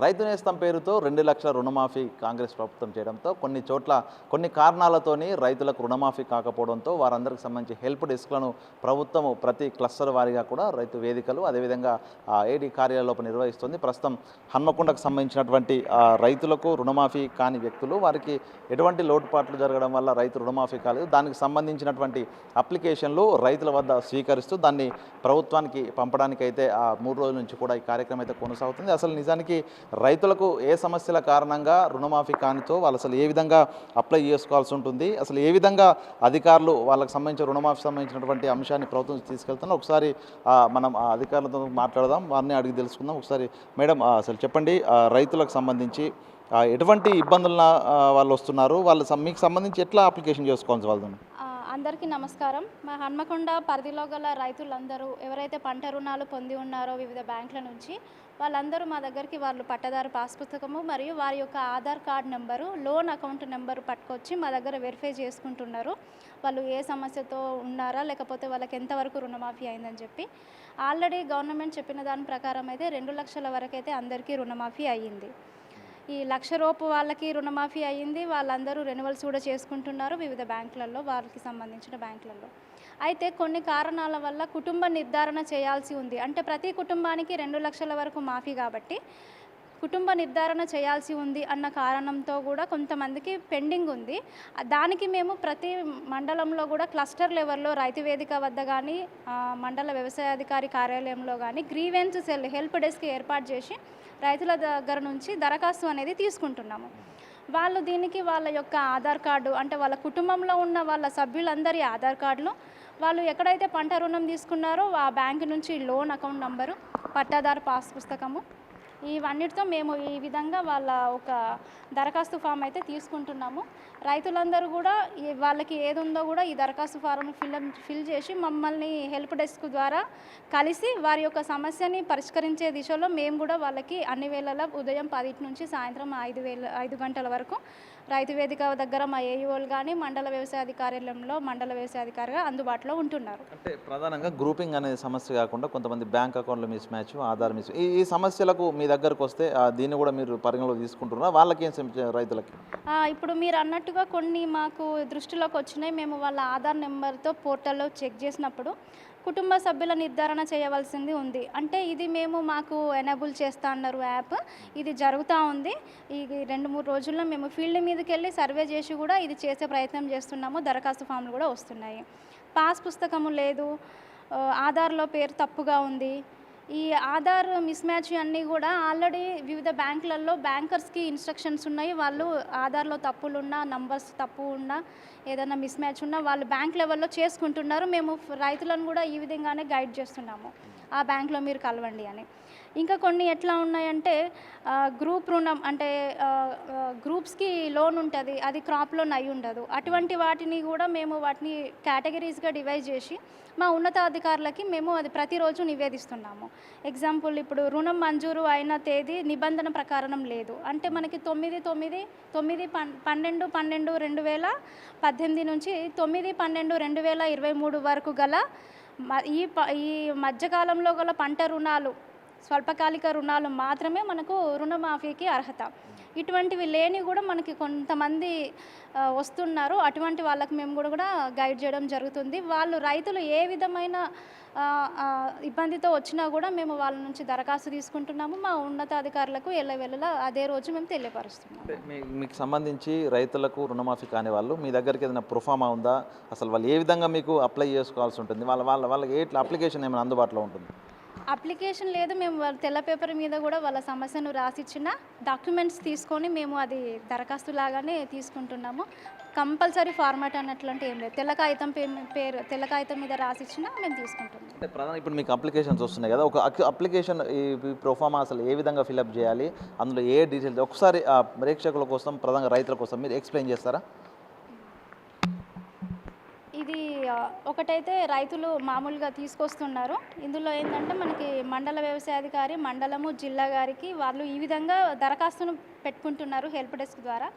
రైతు నేస్తం పేరుతో 2 లక్షల రుణమాఫీ కాంగ్రెస్ ప్రభుత్వం చేయడంతో కొన్ని చోట్ల కొన్ని కారణాలతోని రైతులకు రుణమాఫీ కాకపోవడంతో వారందరికి సంబంధించి హెల్ప్ డెస్క్లను ప్రభుత్వం ప్రతి క్లస్టర్ వారీగా కూడా రైతు వేదికలు అదేవిధంగా ఏడీ కార్యాలయంలో నిర్వహిస్తుంది. ప్రస్తుతం హన్మకొండకు సంబంధించినటువంటి రైతులకు రుణమాఫీ కాని వ్యక్తులు వారికి ఎటువంటి లోటుపాట్లు జరగడం వల్ల రైతు రుణమాఫీ కాలేదు. దానికి సంబంధించినటువంటి అప్లికేషన్లు రైతుల వద్ద స్వీకరిస్తూ దాన్ని ప్రభుత్వానికి పంపడానికైతే 3 రోజుల నుంచి కూడా ఈ కార్యక్రమం అయితే కొనసాగుతుంది. అసలు నిజానికి రైతులకు ఏ సమస్యల కారణంగా రుణమాఫీ కానితో వాళ్ళు అసలు ఏ విధంగా అప్లై చేసుకోవాల్సి ఉంటుంది, అసలు ఏ విధంగా అధికారులు వాళ్ళకి సంబంధించిన రుణమాఫీ సంబంధించినటువంటి అంశాన్ని ప్రభుత్వం తీసుకెళ్తున్నారు. ఒకసారి మనం అధికారులతో మాట్లాడదాం, వారిని అడిగి తెలుసుకుందాం. ఒకసారి మేడం అసలు చెప్పండి, రైతులకు సంబంధించి ఎటువంటి ఇబ్బందుల వాళ్ళు వస్తున్నారు, వాళ్ళు మీకు సంబంధించి ఎట్లా అప్లికేషన్ చేసుకోవాలి వాళ్ళు? అందరికీ నమస్కారం. మా హన్మకొండ పరిధిలో గల రైతులందరూ ఎవరైతే పంట రుణాలు పొంది ఉన్నారో వివిధ బ్యాంకుల నుంచి వాళ్ళందరూ మా దగ్గరికి వాళ్ళు పట్టదారు పాస్ పుస్తకము మరియు వారి యొక్క Aadhaar card number, loan account number పట్టుకొచ్చి మా దగ్గర వెరిఫై చేసుకుంటున్నారు. వాళ్ళు ఏ సమస్యతో ఉన్నారా, లేకపోతే వాళ్ళకి ఎంతవరకు రుణమాఫీ అయిందని చెప్పి. ఆల్రెడీ గవర్నమెంట్ చెప్పిన దాని ప్రకారం అయితే 2 లక్షల వరకు అయితే అందరికీ రుణమాఫీ అయ్యింది. ఈ 1 లక్ష రూపు వాళ్ళకి రుణమాఫీ అయ్యింది. వాళ్ళందరూ రెన్యువల్స్ కూడా చేసుకుంటున్నారు వివిధ బ్యాంకులలో, వారికి సంబంధించిన బ్యాంకులలో. అయితే కొన్ని కారణాల వల్ల కుటుంబ నిర్ధారణ చేయాల్సి ఉంది. అంటే ప్రతి కుటుంబానికి 2 లక్షల వరకు మాఫీ కాబట్టి కుటుంబ నిర్ధారణ చేయాల్సి ఉంది అన్న కారణంతో కూడా కొంతమందికి పెండింగ్ ఉంది. దానికి మేము ప్రతి మండలంలో కూడా క్లస్టర్ లెవెల్లో రైతు వేదిక వద్ద కానీ మండల వ్యవసాయాధికారి కార్యాలయంలో కానీ గ్రీవెన్స్ సెల్ హెల్ప్ డెస్క్ ఏర్పాటు చేసి రైతుల దగ్గర నుంచి దరఖాస్తు అనేది తీసుకుంటున్నాము. వాళ్ళు దీనికి వాళ్ళ యొక్క ఆధార్ కార్డు, అంటే వాళ్ళ కుటుంబంలో ఉన్న వాళ్ళ సభ్యులందరి ఆధార్ కార్డులు, వాళ్ళు ఎక్కడైతే పంట రుణం తీసుకున్నారో ఆ బ్యాంకు నుంచి లోన్ అకౌంట్ నంబరు, పట్టాదారు పాస్ పుస్తకము, ఇవన్నిటితో మేము ఈ విధంగా వాళ్ళ ఒక దరఖాస్తు ఫామ్ అయితే తీసుకుంటున్నాము. రైతులందరూ కూడా వాళ్ళకి ఏది ఉందో కూడా ఈ దరఖాస్తు ఫారం ఫిల్ చేసి మమ్మల్ని హెల్ప్ డెస్క్ ద్వారా కలిసి వారి యొక్క సమస్యని పరిష్కరించే దిశలో మేము కూడా వాళ్ళకి అన్ని వేళలా ఉదయం 10 నుంచి సాయంత్రం 5 గంటల వరకు రైతు వేదిక దగ్గర మా ఏఈఓలు కానీ మండల వ్యవసాయ కార్యాలయంలో మండల వ్యవసాయాధికారిగా అందుబాటులో ఉంటున్నారు. అంటే ప్రధానంగా గ్రూపింగ్ అనే సమస్య కాకుండా కొంతమంది బ్యాంక్ అకౌంట్లో మిస్ మ్యాచ్, ఆధార్ మిస్, ఈ సమస్యలకు మీ దగ్గరకు వస్తే దీన్ని కూడా మీరు పరిగణలో తీసుకుంటున్నారా? వాళ్ళకి ఏం రైతులకి ఇప్పుడు మీరు అన్నట్టుగా కొన్ని మాకు దృష్టిలోకి వచ్చినాయి. మేము వాళ్ళ ఆధార్ నెంబర్తో పోర్టల్లో చెక్ చేసినప్పుడు కుటుంబ సభ్యుల నిర్ధారణ చేయవలసింది ఉంది. అంటే ఇది మాకు ఎనేబుల్ చేస్తా అన్నారు యాప్. ఇది జరుగుతూ ఉంది. ఈ 2-3 రోజుల్లో మేము ఫీల్డ్ మీదకి వెళ్ళి సర్వే చేసి కూడా ఇది చేసే ప్రయత్నం చేస్తున్నాము. దరఖాస్తు ఫామ్లు కూడా వస్తున్నాయి. పాస్ పుస్తకము లేదు, ఆధార్లో పేరు తప్పుగా ఉంది. ఈ ఆధార్ మిస్ మ్యాచ్ అన్నీ కూడా ఆల్రెడీ వివిధ బ్యాంకులలో బ్యాంకర్స్కి ఇన్స్ట్రక్షన్స్ ఉన్నాయి. వాళ్ళు ఆధార్లో తప్పులున్నా, నంబర్స్ తప్పు ఉన్నా, ఏదైనా మిస్ మ్యాచ్ ఉన్నా వాళ్ళు బ్యాంక్ లెవెల్లో చేసుకుంటున్నారు. మేము రైతులను కూడా ఈ విధంగానే గైడ్ చేస్తున్నాము, ఆ బ్యాంక్లో మీరు కలవండి అని. ఇంకా కొన్ని ఎట్లా ఉన్నాయంటే గ్రూప్ రుణం, అంటే గ్రూప్స్కి లోన్ ఉంటుంది, అది క్రాప్ లోన్ అయి ఉండదు. అటువంటి వాటిని కూడా మేము వాటిని కేటగిరీస్గా డివైడ్ చేసి మా ఉన్నతాధికారులకి మేము అది ప్రతిరోజు నివేదిస్తున్నాము. ఎగ్జాంపుల్, ఇప్పుడు రుణం మంజూరు అయిన తేదీ నిబంధన ప్రకారం లేదు అంటే మనకి 9/12/2018 నుంచి 9/12/2023 వరకు గల ఈ మధ్యకాలంలో గల పంట రుణాలు, స్వల్పకాలిక రుణాలు మాత్రమే మనకు రుణమాఫీకి అర్హత. ఇటువంటివి లేని కూడా మనకి కొంతమంది వస్తున్నారు. అటువంటి వాళ్ళకి మేము కూడా గైడ్ చేయడం జరుగుతుంది. వాళ్ళు రైతులు ఏ విధమైన ఇబ్బందితో వచ్చినా కూడా మేము వాళ్ళ నుంచి దరఖాస్తు తీసుకుంటున్నాము. మా ఉన్నతాధికారులకు ఎల్లవెల్లలా అదే రోజు మేము తెలియపరుస్తున్నాము. మీకు సంబంధించి రైతులకు రుణమాఫీ కాని వాళ్ళు మీ దగ్గరికి ఏదైనా ప్రొఫామా ఉందా? అసలు వాళ్ళు ఏ విధంగా మీకు అప్లై చేసుకోవాల్సి ఉంటుంది? వాళ్ళకి ఏ అప్లికేషన్ ఏమైనా అందుబాటులో ఉంటుంది? అప్లికేషన్ లేదు, మేము తెల్ల పేపర్ మీద కూడా వాళ్ళ సమస్యను రాసిచ్చిన డాక్యుమెంట్స్ తీసుకొని మేము అది దరఖాస్తు లాగానే తీసుకుంటున్నాము. కంపల్సరీ ఫార్మాట్ అన్నట్లంటే ఏం లేదు. తెల్ల కాగితం మీద రాసిచ్చినా మేము తీసుకుంటున్నాం. అంటే ప్రధాన ఇప్పుడు మీకు అప్లికేషన్స్ వస్తున్నాయి కదా, ఒక అప్లికేషన్ ఈ ప్రొఫామా అసలు ఏ విధంగా ఫిల్అప్ చేయాలి, అందులో ఏ డీటెయిల్స్ ఒకసారి ప్రేక్షకుల కోసం, ప్రధానంగా రైతుల కోసం మీరు ఎక్స్ప్లెయిన్ చేస్తారా? ఇది ఒకటైతే రైతులు మామూలుగా తీసుకొస్తున్నారు. ఇందులో ఏంటంటే మనకి మండల వ్యవసాయాధికారి, మండలము, జిల్లా గారికి వాళ్ళు ఈ విధంగా దరఖాస్తును పెట్టుకుంటున్నారు హెల్ప్ డెస్క్ ద్వారా.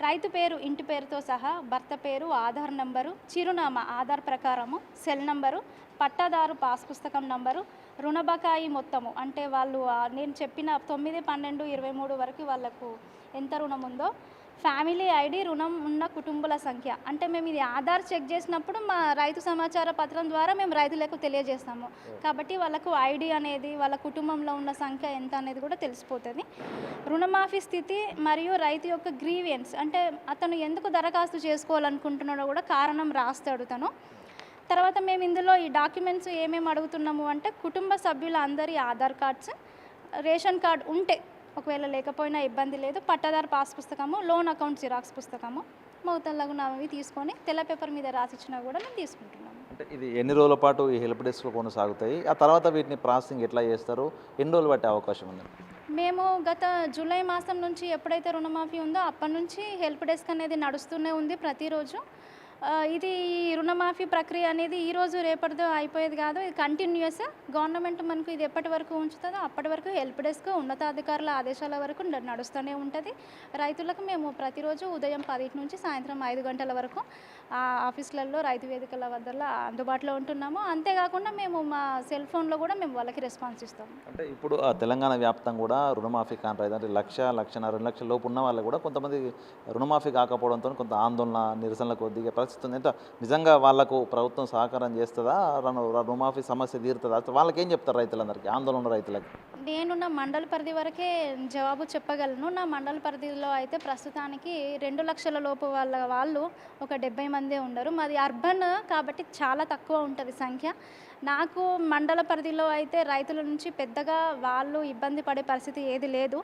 రైతు పేరు, ఇంటి పేరుతో సహా భర్త పేరు, ఆధార్ నంబరు, చిరునామా ఆధార్ ప్రకారము, సెల్ నంబరు, పట్టాదారు పాస్ పుస్తకం నంబరు, రుణ బకాయి మొత్తము అంటే వాళ్ళు నేను చెప్పిన 9, 12, 23 వరకు వాళ్ళకు ఎంత రుణం ఉందో, ఫ్యామిలీ ఐడి, రుణం ఉన్న కుటుంబాల సంఖ్య అంటే మేము ఇది ఆధార్ చెక్ చేసినప్పుడు మా రైతు సమాచార పత్రం ద్వారా మేము రైతులకు తెలియజేస్తాము కాబట్టి వాళ్ళకు ఐడి అనేది వాళ్ళ కుటుంబంలో ఉన్న సంఖ్య ఎంత అనేది కూడా తెలిసిపోతుంది. రుణమాఫీ స్థితి మరియు రైతు యొక్క గ్రీవియన్స్ అంటే అతను ఎందుకు దరఖాస్తు చేసుకోవాలనుకుంటున్నాడో కూడా కారణం రాస్తాడు తను. తర్వాత మేము ఇందులో ఈ డాక్యుమెంట్స్ ఏమేమి అడుగుతున్నాము అంటే కుటుంబ సభ్యుల అందరి ఆధార్ కార్డ్స్, రేషన్ కార్డ్ ఉంటే ఒకవేళ లేకపోయినా ఇబ్బంది లేదు, పట్టాదారు పాస్ పుస్తకము, లోన్ అకౌంట్ జిరాక్స్ పుస్తకము, మౌతల్లాగా అవి తీసుకొని తెల్ల పేపర్ మీద రాసిచ్చినా కూడా మేము తీసుకుంటున్నాము. అంటే ఇది ఎన్ని రోజుల పాటు ఈ హెల్ప్ డెస్క్లో కొనసాగుతాయి, ఆ తర్వాత వీటిని ప్రాసెసింగ్ ఎట్లా చేస్తారు, ఎన్ని రోజులు పట్టే అవకాశం ఉంది? మేము గత జూలై మాసం నుంచి ఎప్పుడైతే రుణమాఫీ ఉందో అప్పటి నుంచి హెల్ప్ డెస్క్ అనేది నడుస్తూనే ఉంది ప్రతిరోజు. ఇది రుణమాఫీ ప్రక్రియ అనేది ఈరోజు రేపటితో అయిపోయేది కాదు, ఇది కంటిన్యూస్. గవర్నమెంట్ మనకు ఇది ఎప్పటి వరకు ఉంచుతుందో అప్పటి వరకు హెల్ప్ డెస్క్ ఉన్నతాధికారుల ఆదేశాల వరకు నడుస్తూనే ఉంటుంది. రైతులకు మేము ప్రతిరోజు ఉదయం 10 నుంచి సాయంత్రం 5 గంటల వరకు ఆఫీసులలో రైతు వేదికల వద్ద అందుబాటులో ఉంటున్నాము. అంతేకాకుండా మేము మా సెల్ ఫోన్లో కూడా మేము వాళ్ళకి రెస్పాన్స్ ఇస్తాము. అంటే ఇప్పుడు తెలంగాణ వ్యాప్తంగా కూడా రుణమాఫీ కాని రైతు అంటే 1,00,000, 2 లక్షల లోపు ఉన్న వాళ్ళు కూడా కొంతమంది రుణమాఫీ కాకపోవడంతో కొంత ఆందోళన, నిరసనలకు దిగే పరిస్థితి ఉంది. అంటే నిజంగా వాళ్ళకు ప్రభుత్వం సహకారం చేస్తుందా, రుణమాఫీ సమస్య తీరుతుందా, వాళ్ళకి ఏం చెప్తారు రైతులందరికీ, ఆందోళన ఉన్న రైతులకి? నేను నా మండల పరిధి వరకే జవాబు చెప్పగలను. నా మండల పరిధిలో అయితే ప్రస్తుతానికి 2 లక్షల లోపు వాళ్ళు ఒక 70 మందే ఉండరు. మాది అర్బన్ కాబట్టి చాలా తక్కువ ఉంటుంది సంఖ్య. నాకు మండల పరిధిలో అయితే రైతుల నుంచి పెద్దగా వాళ్ళు ఇబ్బంది పడే పరిస్థితి ఏది లేదు.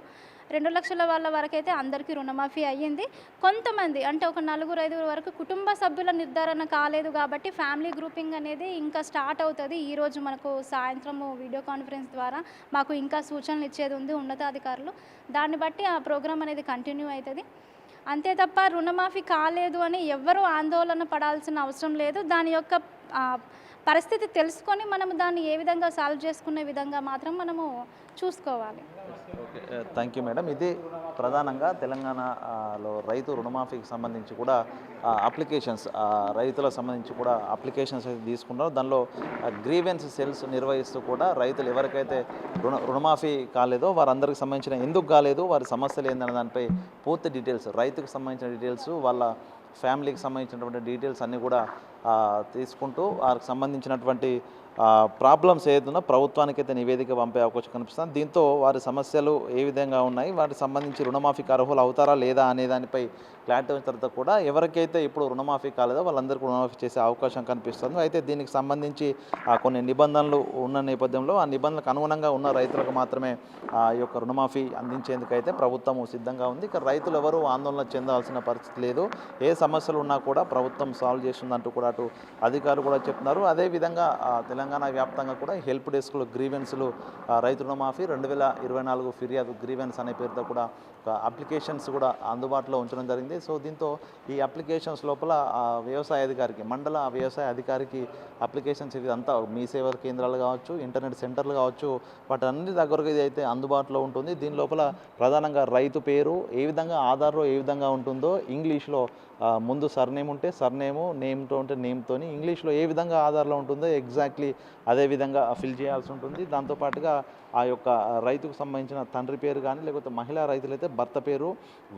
2 లక్షల వాళ్ళ వరకైతే అందరికీ రుణమాఫీ అయ్యింది. కొంతమంది అంటే ఒక 4-5 వరకు కుటుంబ సభ్యుల నిర్ధారణ కాలేదు కాబట్టి ఫ్యామిలీ గ్రూపింగ్ అనేది ఇంకా స్టార్ట్ అవుతుంది. ఈరోజు మనకు సాయంత్రము వీడియో కాన్ఫరెన్స్ ద్వారా మాకు ఇంకా సూచనలు ఇచ్చేది ఉంది ఉన్నతాధికారులు. దాన్ని బట్టి ఆ ప్రోగ్రామ్ అనేది కంటిన్యూ అవుతుంది. అంతే తప్ప రుణమాఫీ కాలేదు అని ఎవ్వరూ ఆందోళన పడాల్సిన అవసరం లేదు. దాని యొక్క పరిస్థితి తెలుసుకొని మనము దాన్ని ఏ విధంగా సాల్వ్ చేసుకునే విధంగా మాత్రం మనము చూసుకోవాలి. Okay, thank you madam. ఇది ప్రధానంగా తెలంగాణలో రైతు రుణమాఫీకి సంబంధించి కూడా అప్లికేషన్స్, రైతులకు సంబంధించి కూడా అప్లికేషన్స్ అయితే తీసుకున్నారో దానిలో గ్రీవెన్స్ సెల్స్ నిర్వహిస్తూ కూడా రైతులు ఎవరికైతే రుణమాఫీ కాలేదో వారందరికి సంబంధించిన ఎందుకు కాలేదు, వారి సమస్యలు ఏందనే దానిపై పూర్తి డీటెయిల్స్, రైతుకు సంబంధించిన డీటెయిల్స్, వాళ్ళ ఫ్యామిలీకి సంబంధించినటువంటి డీటెయిల్స్ అన్నీ కూడా తీసుకుంటూ వారికి సంబంధించినటువంటి ప్రాబ్లమ్స్ ఏదైనా ప్రభుత్వానికైతే నివేదిక పంపే అవకాశం కనిపిస్తుంది. దీంతో వారి సమస్యలు ఏ విధంగా ఉన్నాయి, వాటికి సంబంధించి రుణమాఫీకి అర్హులు అవుతారా లేదా అనే దానిపై క్లారిటీ వచ్చిన తర్వాత కూడా ఎవరికైతే ఇప్పుడు రుణమాఫీ కాలేదో వాళ్ళందరికీ రుణమాఫీ చేసే అవకాశం కనిపిస్తుంది. అయితే దీనికి సంబంధించి కొన్ని నిబంధనలు ఉన్న నేపథ్యంలో ఆ నిబంధనలకు అనుగుణంగా ఉన్న రైతులకు మాత్రమే ఈ యొక్క రుణమాఫీ అందించేందుకైతే ప్రభుత్వం సిద్ధంగా ఉంది. ఇక రైతులు ఎవరు ఆందోళన చెందాల్సిన పరిస్థితి లేదు. ఏ సమస్యలు ఉన్నా కూడా ప్రభుత్వం సాల్వ్ చేస్తుందంటూ కూడా అటు అధికారులు కూడా చెప్తున్నారు. అదేవిధంగా తెలంగాణ వ్యాప్తంగా కూడా హెల్ప్ డెస్క్లు, గ్రీవెన్స్లు, రైతు రుణమాఫీ 2024 ఫిర్యాదు గ్రీవెన్స్ అనే పేరుతో కూడా అప్లికేషన్స్ కూడా అందుబాటులో ఉంచడం జరిగింది. సో దీంతో ఈ అప్లికేషన్స్ లోపల వ్యవసాయ అధికారికి, మండల వ్యవసాయ అధికారికి అప్లికేషన్స్ ఇదంతా మీ సేవా కేంద్రాలు కావచ్చు, ఇంటర్నెట్ సెంటర్లు కావచ్చు, వాటన్ని దగ్గరకు ఇది అయితే అందుబాటులో ఉంటుంది. దీని లోపల ప్రధానంగా రైతు పేరు ఏ విధంగా ఆధార్లో ఏ విధంగా ఉంటుందో ఇంగ్లీష్లో ముందు సర్నేమ్ ఉంటే సర్నేము, నేమ్తో ఉంటే నేమ్తోని ఇంగ్లీష్లో ఏ విధంగా ఆధార్లో ఉంటుందో ఎగ్జాక్ట్లీ అదే విధంగా ఫిల్ చేయాల్సి ఉంటుంది. దాంతోపాటుగా ఆ యొక్క రైతుకు సంబంధించిన తండ్రి పేరు కానీ లేకపోతే మహిళా రైతులైతే భర్త పేరు,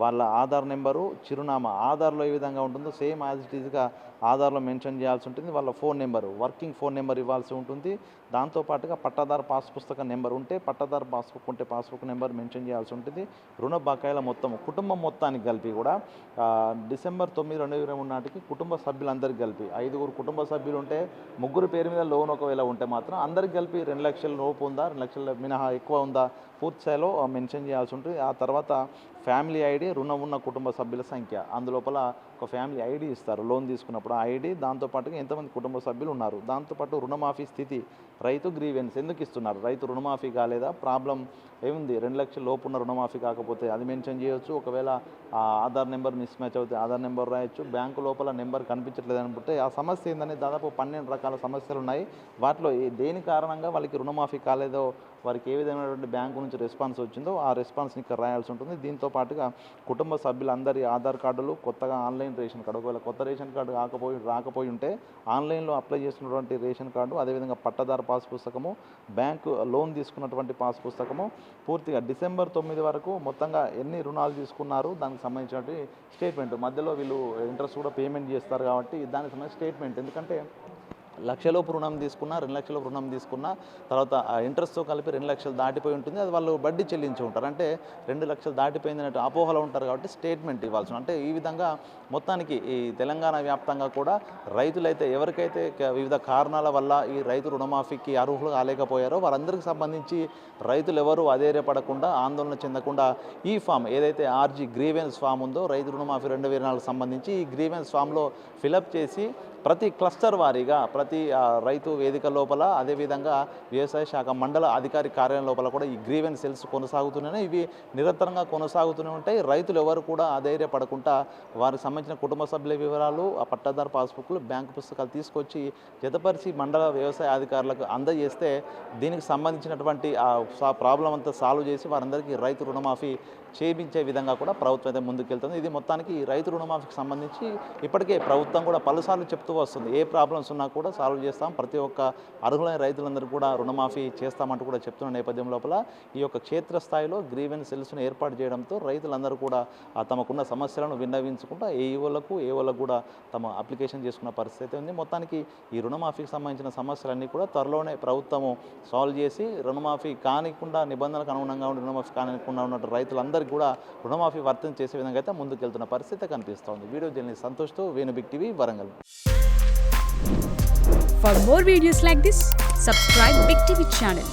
వాళ్ళ ఆధార్ నెంబరు, చిరునామా ఆధార్లో ఏ విధంగా ఉంటుందో సేమ్ యాజ్ ఇట్ ఈజ్గా ఆధార్లో మెన్షన్ చేయాల్సి ఉంటుంది. వాళ్ళ phone number, working phone number ఇవ్వాల్సి ఉంటుంది. దాంతోపాటుగా పట్టాదారు పాస్ పుస్తకం నెంబర్ ఉంటే పట్టాదారు పాస్బుక్ ఉంటే పాస్బుక్ నెంబర్ మెన్షన్ చేయాల్సి ఉంటుంది. రుణ బకాయిల మొత్తం కుటుంబం మొత్తానికి కలిపి కూడా డిసెంబర్ 9, 2023 నాటికి కుటుంబ సభ్యులందరికీ కలిపి 5 కుటుంబ సభ్యులు ఉంటే 3 పేరు మీద లోన్ ఒకవేళ ఉంటే మాత్రం అందరికి కలిపి 2 లక్షల లోపు ఉందా, 2 లక్షల మినహా ఎక్కువ ఉందా పూర్తి స్థాయిలో మెన్షన్ చేయాల్సి ఉంటుంది. ఆ తర్వాత ఫ్యామిలీ ఐడి, రుణం ఉన్న కుటుంబ సభ్యుల సంఖ్య, అందులోపల ఒక ఫ్యామిలీ ఐడి ఇస్తారు లోన్ తీసుకున్నప్పుడు, ఆ ఐడి, దాంతోపాటుగా ఎంతమంది కుటుంబ సభ్యులు ఉన్నారు, దాంతోపాటు రుణమాఫీ స్థితి, రైతు గ్రీవెన్స్ ఎందుకు ఇస్తున్నారు, రైతు రుణమాఫీ కాలేదా, ప్రాబ్లం ఏముంది, 2 లక్షల లోపు ఉన్న రుణమాఫీ కాకపోతే అది మెన్షన్ చేయొచ్చు. ఒకవేళ ఆధార్ నెంబర్ మిస్ మ్యాచ్ అవుతే ఆధార్ నెంబర్ రాయొచ్చు. బ్యాంకు లోపల నెంబర్ కనిపించట్లేదు అనుకుంటే ఆ సమస్య ఏందని దాదాపు 12 రకాల సమస్యలు ఉన్నాయి. వాటిలో దేని కారణంగా వాళ్ళకి రుణమాఫీ కాలేదో, వారికి ఏ విధమైనటువంటి బ్యాంకు నుంచి రెస్పాన్స్ వచ్చిందో ఆ రెస్పాన్స్ని ఇక్కడ రాయాల్సి ఉంటుంది. దీంతో పాటుగా కుటుంబ సభ్యులందరి ఆధార్ కార్డులు, కొత్తగా ఆన్లైన్ రేషన్ కార్డు, ఒకవేళ కొత్త రేషన్ కార్డు రాకపోయి ఉంటే ఆన్లైన్లో అప్లై చేసినటువంటి రేషన్ కార్డు, అదేవిధంగా పట్టదారు పాస్ పుస్తకము, బ్యాంకు లోన్ తీసుకున్నటువంటి పాస్ పుస్తకము, పూర్తిగా డిసెంబర్ 9 వరకు మొత్తంగా ఎన్ని రుణాలు తీసుకున్నారు దానికి సంబంధించినటువంటి స్టేట్మెంట్, మధ్యలో వీళ్ళు ఇంట్రెస్ట్ కూడా పేమెంట్ చేస్తారు కాబట్టి దానికి సంబంధించిన స్టేట్మెంట్. ఎందుకంటే లక్షలోపు రుణం తీసుకున్నా, 2 లక్షల రుణం తీసుకున్నా, తర్వాత ఆ ఇంట్రెస్ట్తో కలిపి 2 లక్షలు దాటిపోయి ఉంటుంది, అది వాళ్ళు వడ్డీ చెల్లించి ఉంటారు. అంటే 2 లక్షలు దాటిపోయింది అన్నట్టు అపోహలో ఉంటారు కాబట్టి స్టేట్మెంట్ ఇవ్వాల్సి. అంటే ఈ విధంగా మొత్తానికి ఈ తెలంగాణ వ్యాప్తంగా కూడా రైతులైతే ఎవరికైతే వివిధ కారణాల వల్ల ఈ రైతు రుణమాఫీకి అర్హులు కాలేకపోయారో వారందరికీ సంబంధించి రైతులు ఎవరు అధైర్యపడకుండా, ఆందోళన చెందకుండా ఈ ఫామ్ ఏదైతే ఆర్జీ గ్రీవెన్స్ ఫామ్ ఉందో రైతు రుణమాఫీ 2024 సంబంధించి ఈ గ్రీవెన్స్ ఫామ్లో ఫిలప్ చేసి ప్రతి క్లస్టర్ వారీగా ప్రతి రైతు వేదిక లోపల, అదేవిధంగా వ్యవసాయ శాఖ మండల అధికారి కార్యాలయం లోపల కూడా ఈ గ్రీవెన్స్ సెల్స్ కొనసాగుతున్నాయి. ఇవి నిరంతరంగా కొనసాగుతూనే ఉంటాయి. రైతులు ఎవరు కూడా అధైర్యపడకుండా వారికి సంబంధించిన కుటుంబ సభ్యుల వివరాలు, ఆ పట్టాదారు పాస్బుక్లు, బ్యాంకు పుస్తకాలు తీసుకొచ్చి జతపరిచి మండల వ్యవసాయ అధికారులకు అందజేస్తే దీనికి సంబంధించినటువంటి ఆ ప్రాబ్లం అంతా సాల్వ్ చేసి వారందరికీ రైతు రుణమాఫీ చేయించే విధంగా కూడా ప్రభుత్వం అయితే ముందుకెళ్తుంది. ఇది మొత్తానికి రైతు రుణమాఫీకి సంబంధించి ఇప్పటికే ప్రభుత్వం కూడా పలుసార్లు చెప్తూ వస్తుంది, ఏ ప్రాబ్లమ్స్ ఉన్నా కూడా సాల్వ్ చేస్తాం, ప్రతి ఒక్క అర్హులైన రైతులందరూ కూడా రుణమాఫీ చేస్తామంటూ కూడా చెప్తున్న నేపథ్యం లోపల ఈ యొక్క క్షేత్రస్థాయిలో గ్రీవెన్స్ సెల్స్ను ఏర్పాటు చేయడంతో రైతులందరూ కూడా తమకున్న సమస్యలను విన్నవించుకుంటూ ఏఓలకు కూడా తమ అప్లికేషన్ చేసుకున్న పరిస్థితి ఉంది. మొత్తానికి ఈ రుణమాఫీకి సంబంధించిన సమస్యలన్నీ కూడా త్వరలోనే ప్రభుత్వము సాల్వ్ చేసి రుణమాఫీ కానికుండా, నిబంధనలకు అనుగుణంగా ఉండి రుణమాఫీ కానికుండా ఉన్న రైతులందరూ కూడా రుణమాఫీ వర్తం చేసే విధంగా అయితే ముందుకెళ్తున్న పరిస్థితి కనిపిస్తోంది. వీడియో జర్నలిస్ట్ సంతోష్తో Venu Big TV Warangal. For more videos like this, subscribe Big TV channel.